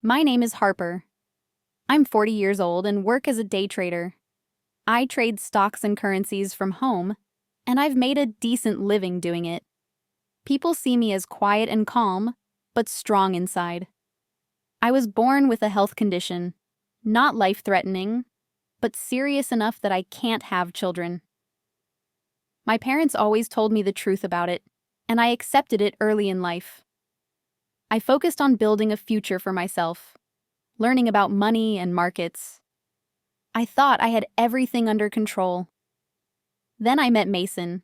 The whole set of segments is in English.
My name is Harper. I'm 40 years old and work as a day trader. I trade stocks and currencies from home, and I've made a decent living doing it. People see me as quiet and calm, but strong inside. I was born with a health condition, not life-threatening, but serious enough that I can't have children. My parents always told me the truth about it, and I accepted it early in life. I focused on building a future for myself, learning about money and markets. I thought I had everything under control. Then I met Mason,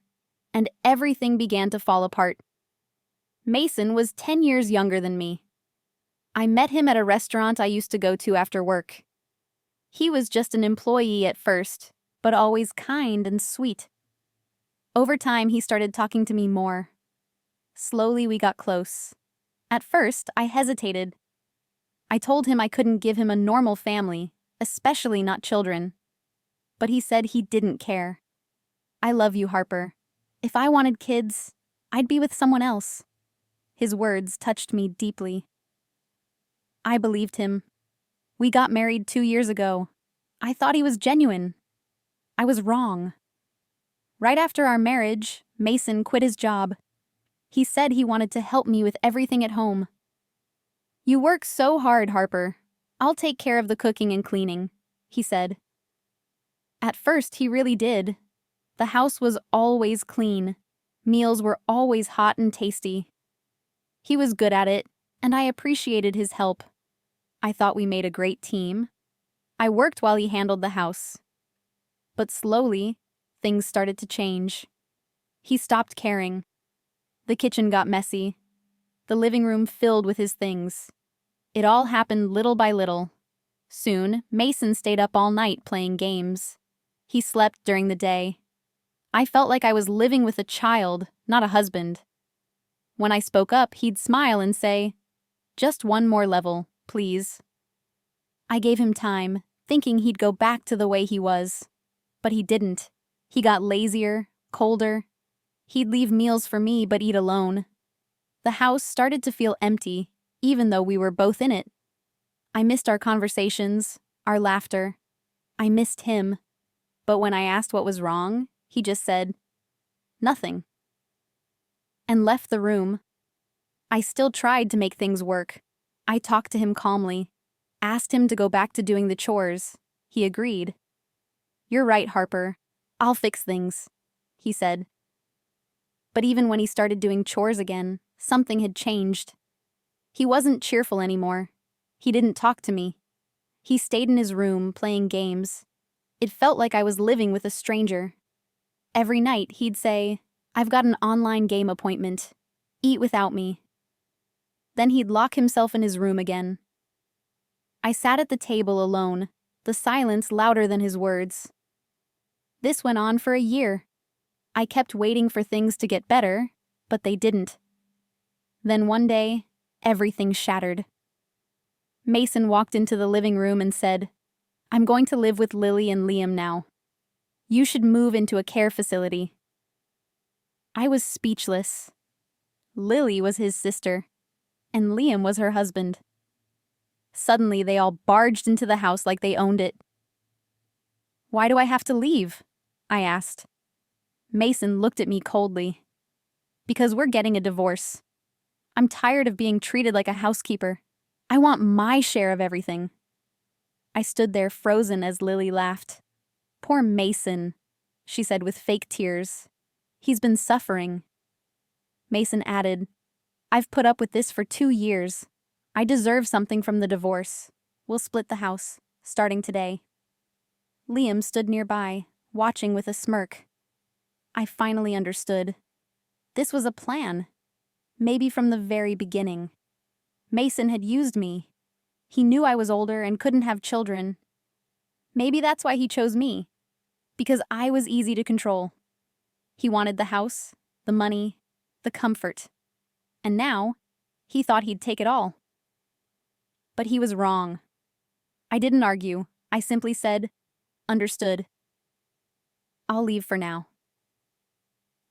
and everything began to fall apart. Mason was 10 years younger than me. I met him at a restaurant I used to go to after work. He was just an employee at first, but always kind and sweet. Over time, he started talking to me more. Slowly, we got close. At first, I hesitated. I told him I couldn't give him a normal family, especially not children. But he said he didn't care. "I love you, Harper. If I wanted kids, I'd be with someone else." His words touched me deeply. I believed him. We got married 2 years ago. I thought he was genuine. I was wrong. Right after our marriage, Mason quit his job. He said he wanted to help me with everything at home. "You work so hard, Harper. I'll take care of the cooking and cleaning," he said. At first, he really did. The house was always clean. Meals were always hot and tasty. He was good at it, and I appreciated his help. I thought we made a great team. I worked while he handled the house. But slowly, things started to change. He stopped caring. The kitchen got messy. The living room filled with his things. It all happened little by little. Soon, Mason stayed up all night playing games. He slept during the day. I felt like I was living with a child, not a husband. When I spoke up, he'd smile and say, "Just one more level, please." I gave him time, thinking he'd go back to the way he was. But he didn't. He got lazier, colder. He'd leave meals for me but eat alone. The house started to feel empty, even though we were both in it. I missed our conversations, our laughter. I missed him. But when I asked what was wrong, he just said, "Nothing," and left the room. I still tried to make things work. I talked to him calmly, asked him to go back to doing the chores. He agreed. "You're right, Harper. I'll fix things," he said. But even when he started doing chores again, something had changed. He wasn't cheerful anymore. He didn't talk to me. He stayed in his room, playing games. It felt like I was living with a stranger. Every night, he'd say, "I've got an online game appointment. Eat without me." Then he'd lock himself in his room again. I sat at the table alone, the silence louder than his words. This went on for a year. I kept waiting for things to get better, but they didn't. Then one day, everything shattered. Mason walked into the living room and said, "I'm going to live with Lily and Liam now. You should move into a care facility." I was speechless. Lily was his sister, and Liam was her husband. Suddenly, they all barged into the house like they owned it. "Why do I have to leave?" I asked. Mason looked at me coldly. "Because we're getting a divorce. I'm tired of being treated like a housekeeper. I want my share of everything." I stood there frozen as Lily laughed. "Poor Mason," she said with fake tears. "He's been suffering." Mason added, "I've put up with this for 2 years. I deserve something from the divorce. We'll split the house, starting today." Liam stood nearby, watching with a smirk. I finally understood. This was a plan. Maybe from the very beginning. Mason had used me. He knew I was older and couldn't have children. Maybe that's why he chose me. Because I was easy to control. He wanted the house, the money, the comfort. And now, he thought he'd take it all. But he was wrong. I didn't argue. I simply said, "Understood. I'll leave for now."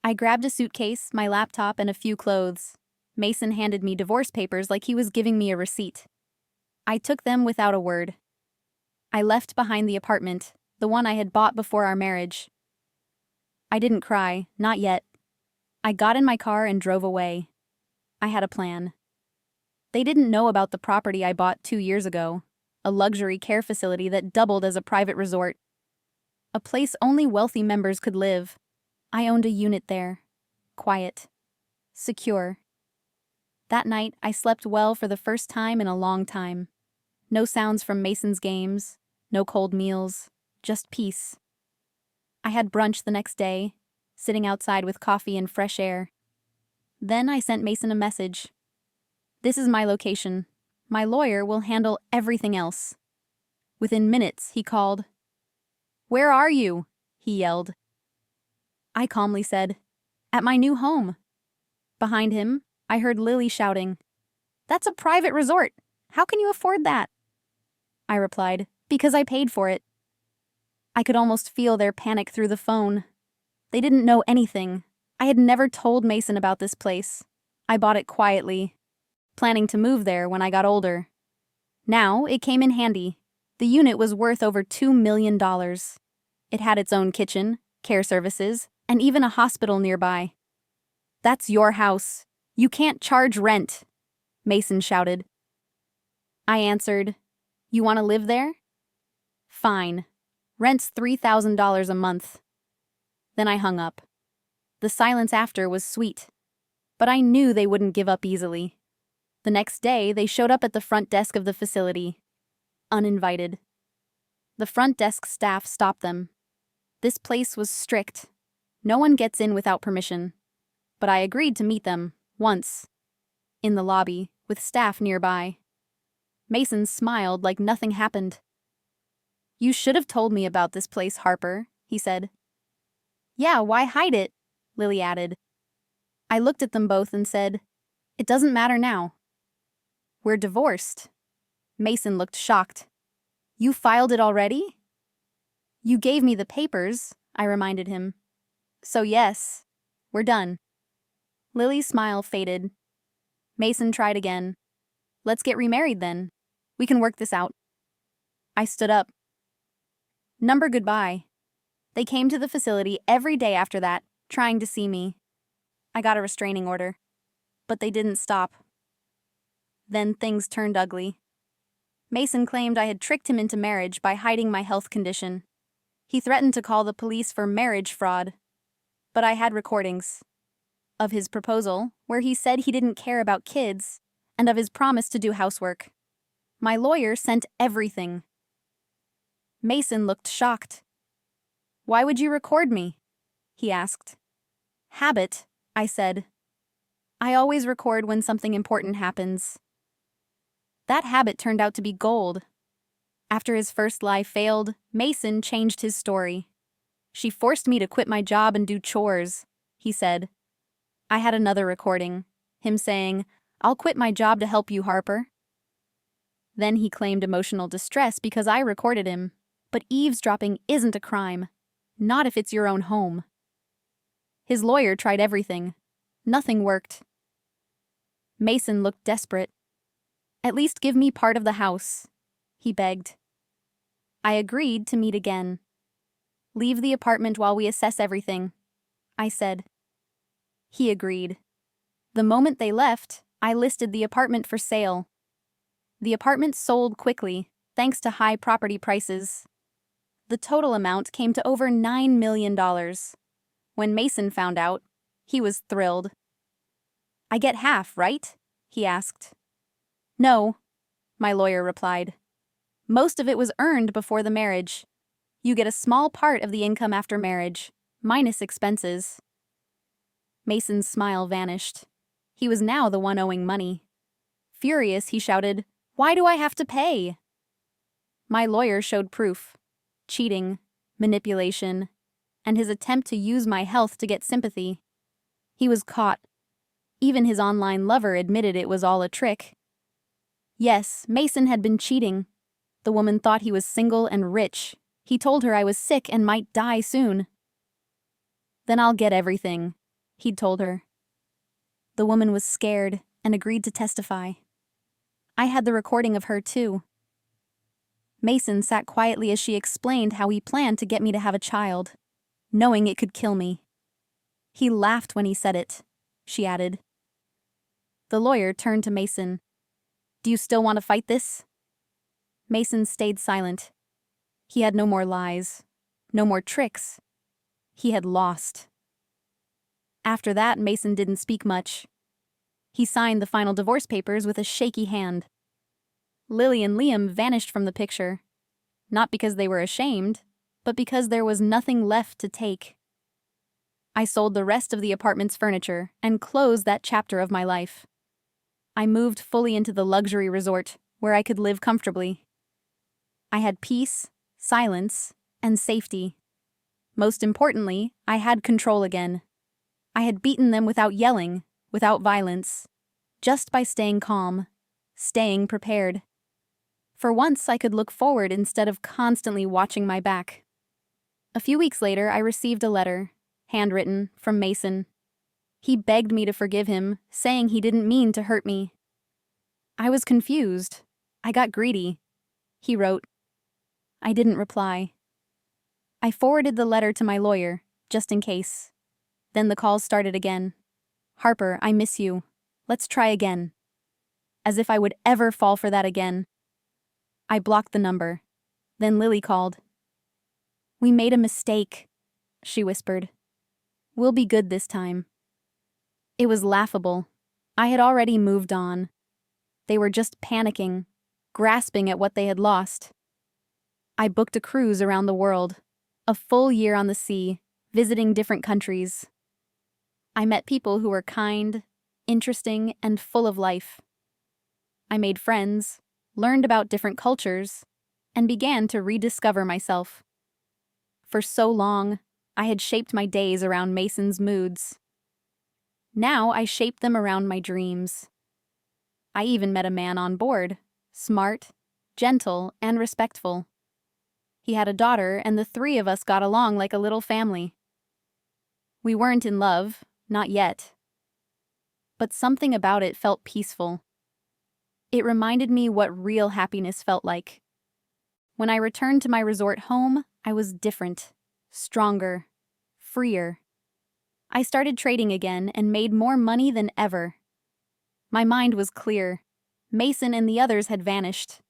I grabbed a suitcase, my laptop, and a few clothes. Mason handed me divorce papers like he was giving me a receipt. I took them without a word. I left behind the apartment, the one I had bought before our marriage. I didn't cry, not yet. I got in my car and drove away. I had a plan. They didn't know about the property I bought 2 years ago, a luxury care facility that doubled as a private resort. A place only wealthy members could live. I owned a unit there. Quiet. Secure. That night, I slept well for the first time in a long time. No sounds from Mason's games, no cold meals, just peace. I had brunch the next day, sitting outside with coffee and fresh air. Then I sent Mason a message. This is my location. My lawyer will handle everything else. Within minutes, he called. Where are you? He yelled. I calmly said, at my new home. Behind him, I heard Lily shouting, That's a private resort. How can you afford that? I replied, because I paid for it. I could almost feel their panic through the phone. They didn't know anything. I had never told Mason about this place. I bought it quietly, planning to move there when I got older. Now, it came in handy. The unit was worth over $2 million. It had its own kitchen, care services, and even a hospital nearby. That's your house. You can't charge rent, Mason shouted. I answered, You want to live there? Fine. Rent's $3,000 a month. Then I hung up. The silence after was sweet. But I knew they wouldn't give up easily. The next day, they showed up at the front desk of the facility. Uninvited. The front desk staff stopped them. This place was strict. No one gets in without permission. But I agreed to meet them, once. In the lobby, with staff nearby. Mason smiled like nothing happened. You should have told me about this place, Harper, he said. Yeah, why hide it? Lily added. I looked at them both and said, It doesn't matter now. We're divorced. Mason looked shocked. You filed it already? You gave me the papers, I reminded him. So yes, we're done. Lily's smile faded. Mason tried again. Let's get remarried then. We can work this out. I stood up. Number goodbye. They came to the facility every day after that, trying to see me. I got a restraining order. But they didn't stop. Then things turned ugly. Mason claimed I had tricked him into marriage by hiding my health condition. He threatened to call the police for marriage fraud. But I had recordings. Of his proposal, where he said he didn't care about kids, and of his promise to do housework. My lawyer sent everything. Mason looked shocked. Why would you record me? He asked. Habit, I said. I always record when something important happens. That habit turned out to be gold. After his first lie failed, Mason changed his story. She forced me to quit my job and do chores, he said. I had another recording, him saying, I'll quit my job to help you, Harper. Then he claimed emotional distress because I recorded him. But eavesdropping isn't a crime. Not if it's your own home. His lawyer tried everything. Nothing worked. Mason looked desperate. At least give me part of the house, he begged. I agreed to meet again. Leave the apartment while we assess everything, I said. He agreed. The moment they left, I listed the apartment for sale. The apartment sold quickly, thanks to high property prices. The total amount came to over $9 million. When Mason found out, he was thrilled. I get half, right? He asked. No, my lawyer replied. Most of it was earned before the marriage. You get a small part of the income after marriage, minus expenses. Mason's smile vanished. He was now the one owing money. Furious, he shouted, Why do I have to pay? My lawyer showed proof. Cheating, manipulation, and his attempt to use my health to get sympathy. He was caught. Even his online lover admitted it was all a trick. Yes, Mason had been cheating. The woman thought he was single and rich. He told her I was sick and might die soon. Then I'll get everything, he'd told her. The woman was scared and agreed to testify. I had the recording of her, too. Mason sat quietly as she explained how he planned to get me to have a child, knowing it could kill me. He laughed when he said it, she added. The lawyer turned to Mason. Do you still want to fight this? Mason stayed silent. He had no more lies, no more tricks. He had lost. After that, Mason didn't speak much. He signed the final divorce papers with a shaky hand. Lily and Liam vanished from the picture, not because they were ashamed, but because there was nothing left to take. I sold the rest of the apartment's furniture and closed that chapter of my life. I moved fully into the luxury resort where I could live comfortably. I had peace, silence, and safety. Most importantly, I had control again. I had beaten them without yelling, without violence, just by staying calm, staying prepared. For once, I could look forward instead of constantly watching my back. A few weeks later, I received a letter, handwritten, from Mason. He begged me to forgive him, saying he didn't mean to hurt me. I was confused. I got greedy. He wrote. I didn't reply. I forwarded the letter to my lawyer, just in case. Then the calls started again. Harper, I miss you. Let's try again. As if I would ever fall for that again. I blocked the number. Then Lily called. We made a mistake, she whispered. We'll be good this time. It was laughable. I had already moved on. They were just panicking, grasping at what they had lost. I booked a cruise around the world, a full year on the sea, visiting different countries. I met people who were kind, interesting, and full of life. I made friends, learned about different cultures, and began to rediscover myself. For so long, I had shaped my days around Mason's moods. Now I shaped them around my dreams. I even met a man on board, smart, gentle, and respectful. He had a daughter, and the three of us got along like a little family. We weren't in love, not yet. But something about it felt peaceful. It reminded me what real happiness felt like. When I returned to my resort home, I was different, stronger, freer. I started trading again and made more money than ever. My mind was clear. Mason and the others had vanished.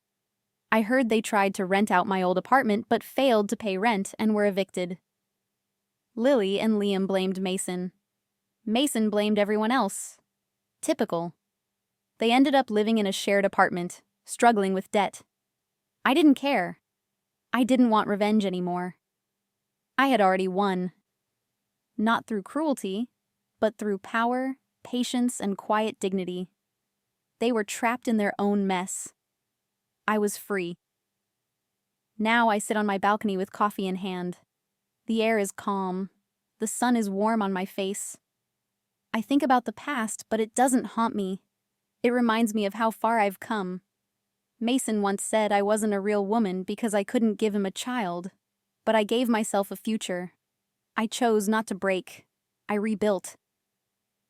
I heard they tried to rent out my old apartment but failed to pay rent and were evicted. Lily and Liam blamed Mason. Mason blamed everyone else. Typical. They ended up living in a shared apartment, struggling with debt. I didn't care. I didn't want revenge anymore. I had already won. Not through cruelty, but through power, patience, and quiet dignity. They were trapped in their own mess. I was free. Now I sit on my balcony with coffee in hand. The air is calm. The sun is warm on my face. I think about the past, but it doesn't haunt me. It reminds me of how far I've come. Mason once said I wasn't a real woman because I couldn't give him a child, but I gave myself a future. I chose not to break. I rebuilt.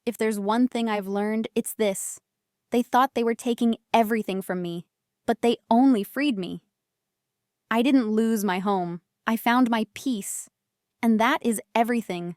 If there's one thing I've learned, it's this. They thought they were taking everything from me, but they only freed me. I didn't lose my home. I found my peace. And that is everything.